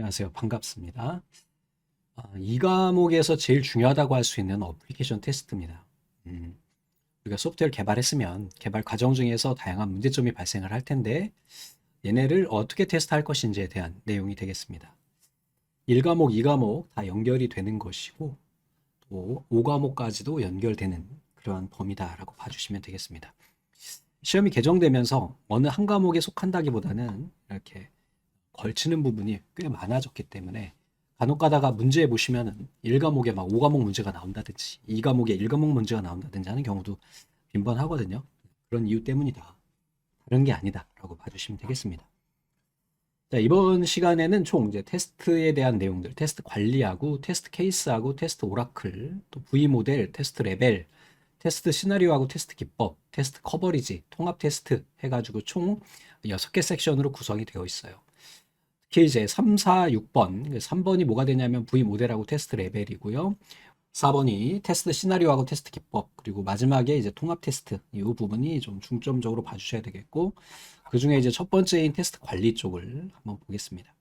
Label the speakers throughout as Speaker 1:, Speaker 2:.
Speaker 1: 안녕하세요. 반갑습니다. 이 과목에서 제일 중요하다고 할 수 있는 어플리케이션 테스트입니다. 우리가 소프트웨어를 개발했으면 개발 과정 중에서 다양한 문제점이 발생을 할 텐데 얘네를 어떻게 테스트할 것인지에 대한 내용이 되겠습니다. 1과목, 2과목 다 연결이 되는 것이고 또 5과목까지도 연결되는 그러한 범위다라고 봐주시면 되겠습니다. 시험이 개정되면서 어느 한 과목에 속한다기보다는 이렇게 걸치는 부분이 꽤 많아졌기 때문에 간혹 가다가 문제 보시면은 1과목에 막 5과목 문제가 나온다든지 2과목에 1과목 문제가 나온다든지 하는 경우도 빈번하거든요. 그런 이유 때문이다. 다른 게 아니다라고 봐주시면 되겠습니다. 자, 이번 시간에는 총 이제 테스트에 대한 내용들, 테스트 관리하고 테스트 케이스하고 테스트 오라클, 또 V 모델, 테스트 레벨, 테스트 시나리오하고 테스트 기법, 테스트 커버리지, 통합 테스트 해가지고 총 6개 섹션으로 구성이 되어 있어요. 특히 이제 3, 4, 6번, 3번이 뭐가 되냐면 V 모델하고 테스트 레벨이고요. 4번이 테스트 시나리오하고 테스트 기법, 그리고 마지막에 이제 통합 테스트, 이 부분이 좀 중점적으로 봐주셔야 되겠고, 그 중에 이제 첫 번째인 테스트 관리 쪽을 한번 보겠습니다.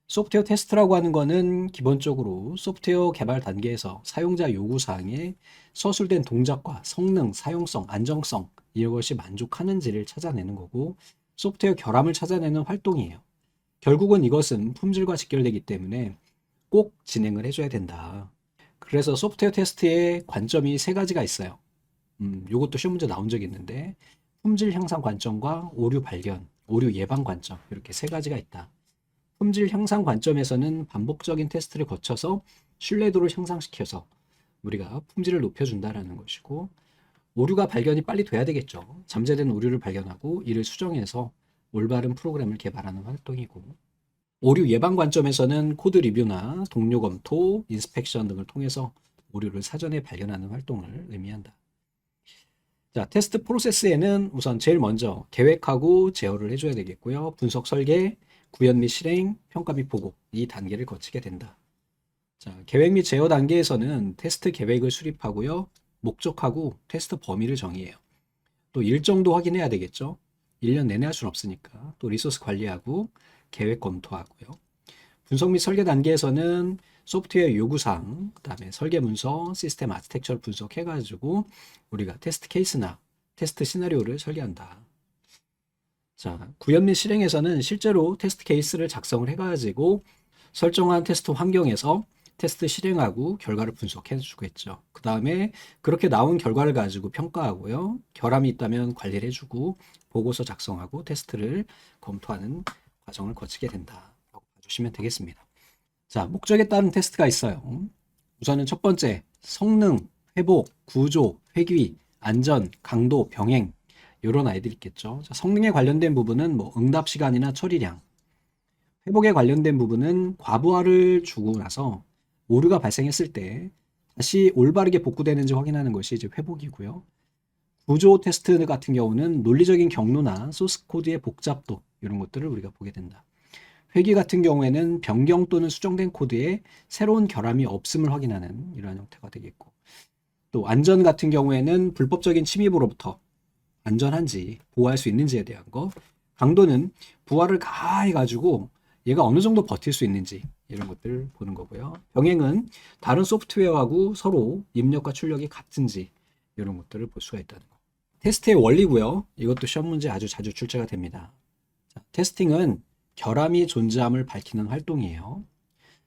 Speaker 1: 소프트웨어 테스트라고 하는 거는 기본적으로 소프트웨어 개발 단계에서 사용자 요구사항에 서술된 동작과 성능, 사용성, 안정성, 이것이 만족하는지를 찾아내는 거고, 소프트웨어 결함을 찾아내는 활동이에요. 결국은 이것은 품질과 직결되기 때문에 꼭 진행을 해줘야 된다. 그래서 소프트웨어 테스트의 관점이 세 가지가 있어요. 요것도 시험 문제 나온 적이 있는데 품질 향상 관점과 오류 발견, 오류 예방 관점 이렇게 세 가지가 있다. 품질 향상 관점에서는 반복적인 테스트를 거쳐서 신뢰도를 향상시켜서 우리가 품질을 높여준다라는 것이고, 오류가 발견이 빨리 돼야 되겠죠. 잠재된 오류를 발견하고 이를 수정해서 올바른 프로그램을 개발하는 활동이고, 오류 예방 관점에서는 코드 리뷰나 동료 검토, 인스펙션 등을 통해서 오류를 사전에 발견하는 활동을 의미한다. 자, 테스트 프로세스에는 우선 제일 먼저 계획하고 제어를 해줘야 되겠고요. 분석 설계, 구현 및 실행, 평가 및 보고 이 단계를 거치게 된다. 자, 계획 및 제어 단계에서는 테스트 계획을 수립하고요. 목적하고 테스트 범위를 정의해요. 또 일정도 확인해야 되겠죠. 1년 내내 할 수는 없으니까. 또 리소스 관리하고 계획 검토하고요. 분석 및 설계 단계에서는 소프트웨어 요구사항, 그다음에 설계 문서, 시스템 아키텍처를 분석해가지고 우리가 테스트 케이스나 테스트 시나리오를 설계한다. 자, 구현 및 실행에서는 실제로 테스트 케이스를 작성을 해가지고 설정한 테스트 환경에서 테스트 실행하고 결과를 분석해 주겠죠. 그 다음에 그렇게 나온 결과를 가지고 평가하고요. 결함이 있다면 관리를 해주고 보고서 작성하고 테스트를 검토하는 과정을 거치게 된다라고 봐주시면 되겠습니다. 자, 목적에 따른 테스트가 있어요. 우선은 첫 번째, 성능, 회복, 구조, 회귀, 안전, 강도, 병행 이런 아이들이 있겠죠. 자, 성능에 관련된 부분은 뭐 응답 시간이나 처리량, 회복에 관련된 부분은 과부하를 주고 나서 오류가 발생했을 때 다시 올바르게 복구되는지 확인하는 것이 이제 회복이고요. 구조 테스트 같은 경우는 논리적인 경로나 소스 코드의 복잡도 이런 것들을 우리가 보게 된다. 회귀 같은 경우에는 변경 또는 수정된 코드에 새로운 결함이 없음을 확인하는 이러한 형태가 되겠고, 또 안전 같은 경우에는 불법적인 침입으로부터 안전한지 보호할 수 있는지에 대한 거, 강도는 부하를 가해가지고 얘가 어느 정도 버틸 수 있는지 이런 것들을 보는 거고요. 병행은 다른 소프트웨어하고 서로 입력과 출력이 같은지 이런 것들을 볼 수가 있다는 거. 테스트의 원리고요. 이것도 시험 문제 아주 자주 출제가 됩니다. 자, 테스팅은 결함이 존재함을 밝히는 활동이에요.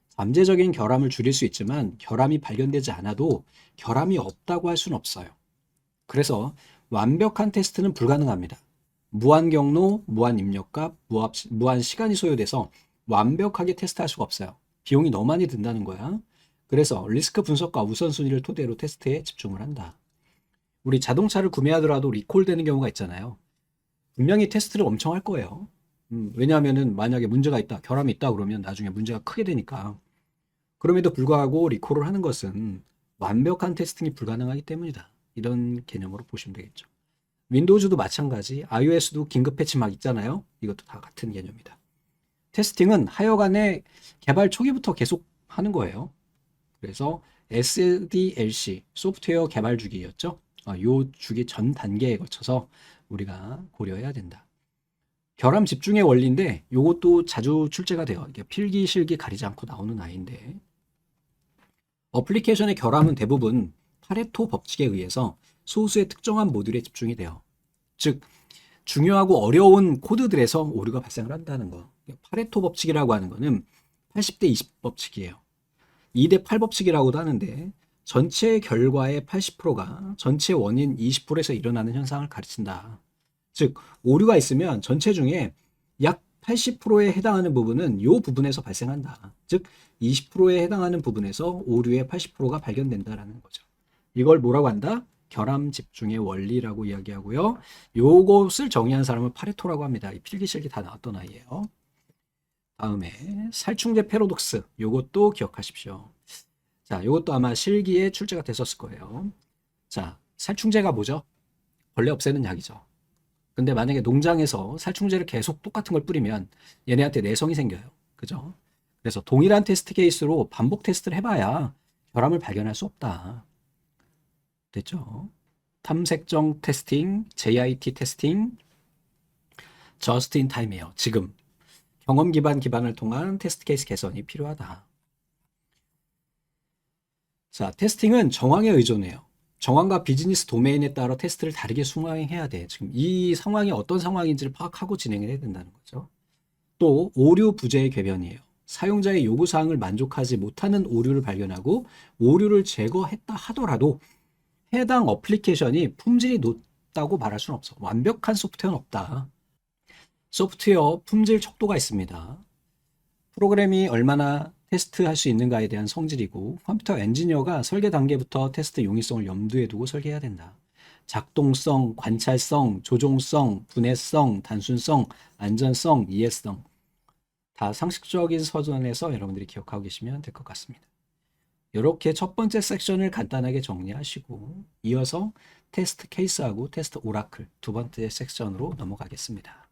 Speaker 1: 잠재적인 결함을 줄일 수 있지만 결함이 발견되지 않아도 결함이 없다고 할 수는 없어요. 그래서 완벽한 테스트는 불가능합니다. 무한 경로, 무한 입력값, 무한 시간이 소요돼서 완벽하게 테스트할 수가 없어요. 비용이 너무 많이 든다는 거야. 그래서 리스크 분석과 우선순위를 토대로 테스트에 집중을 한다. 우리 자동차를 구매하더라도 리콜되는 경우가 있잖아요. 분명히 테스트를 엄청 할 거예요. 왜냐하면은 만약에 문제가 있다, 결함이 있다 그러면 나중에 문제가 크게 되니까. 그럼에도 불구하고 리콜을 하는 것은 완벽한 테스팅이 불가능하기 때문이다. 이런 개념으로 보시면 되겠죠. 윈도우즈도 마찬가지, iOS도 긴급 패치 막 있잖아요. 이것도 다 같은 개념이다. 테스팅은 하여간에 개발 초기부터 계속 하는 거예요. 그래서 SDLC, 소프트웨어 개발 주기였죠. 요 주기 전 단계에 거쳐서 우리가 고려해야 된다. 결함 집중의 원리인데 요것도 자주 출제가 돼요. 이게 필기, 실기 가리지 않고 나오는 아이인데 어플리케이션의 결함은 대부분 파레토 법칙에 의해서 소수의 특정한 모듈에 집중이 돼요. 즉 중요하고 어려운 코드들에서 오류가 발생을 한다는 거. 파레토 법칙이라고 하는 거는 80대 20 법칙이에요. 2대 8 법칙이라고도 하는데 전체 결과의 80%가 전체 원인 20%에서 일어나는 현상을 가르친다. 즉 오류가 있으면 전체 중에 약 80%에 해당하는 부분은 이 부분에서 발생한다. 즉 20%에 해당하는 부분에서 오류의 80%가 발견된다라는 거죠. 이걸 뭐라고 한다? 결함 집중의 원리라고 이야기하고요. 요것을 정의한 사람은 파레토라고 합니다. 필기실기 다 나왔던 아이예요. 다음에 살충제 패러독스. 요것도 기억하십시오. 자, 요것도 아마 실기에 출제가 됐었을 거예요. 자, 살충제가 뭐죠? 벌레 없애는 약이죠. 근데 만약에 농장에서 살충제를 계속 똑같은 걸 뿌리면 얘네한테 내성이 생겨요. 그죠? 그래서 동일한 테스트 케이스로 반복 테스트를 해봐야 결함을 발견할 수 없다. 됐죠? 탐색정 테스팅, JIT 테스팅, 저스트 인 타임이에요. 지금 경험 기반을 통한 테스트 케이스 개선이 필요하다. 자, 테스팅은 정황에 의존해요. 정황과 비즈니스 도메인에 따라 테스트를 다르게 수행해야 돼. 지금 이 상황이 어떤 상황인지를 파악하고 진행을 해야 된다는 거죠. 또 오류 부재의 궤변이에요. 사용자의 요구사항을 만족하지 못하는 오류를 발견하고 오류를 제거했다 하더라도 해당 어플리케이션이 품질이 높다고 말할 수는 없어. 완벽한 소프트웨어는 없다. 소프트웨어 품질 척도가 있습니다. 프로그램이 얼마나 테스트할 수 있는가에 대한 성질이고 컴퓨터 엔지니어가 설계 단계부터 테스트 용이성을 염두에 두고 설계해야 된다. 작동성, 관찰성, 조종성, 분해성, 단순성, 안전성, 이해성 다 상식적인 서전에서 여러분들이 기억하고 계시면 될 것 같습니다. 이렇게 첫 번째 섹션을 간단하게 정리하시고 이어서 테스트 케이스하고 테스트 오라클 두 번째 섹션으로 넘어가겠습니다.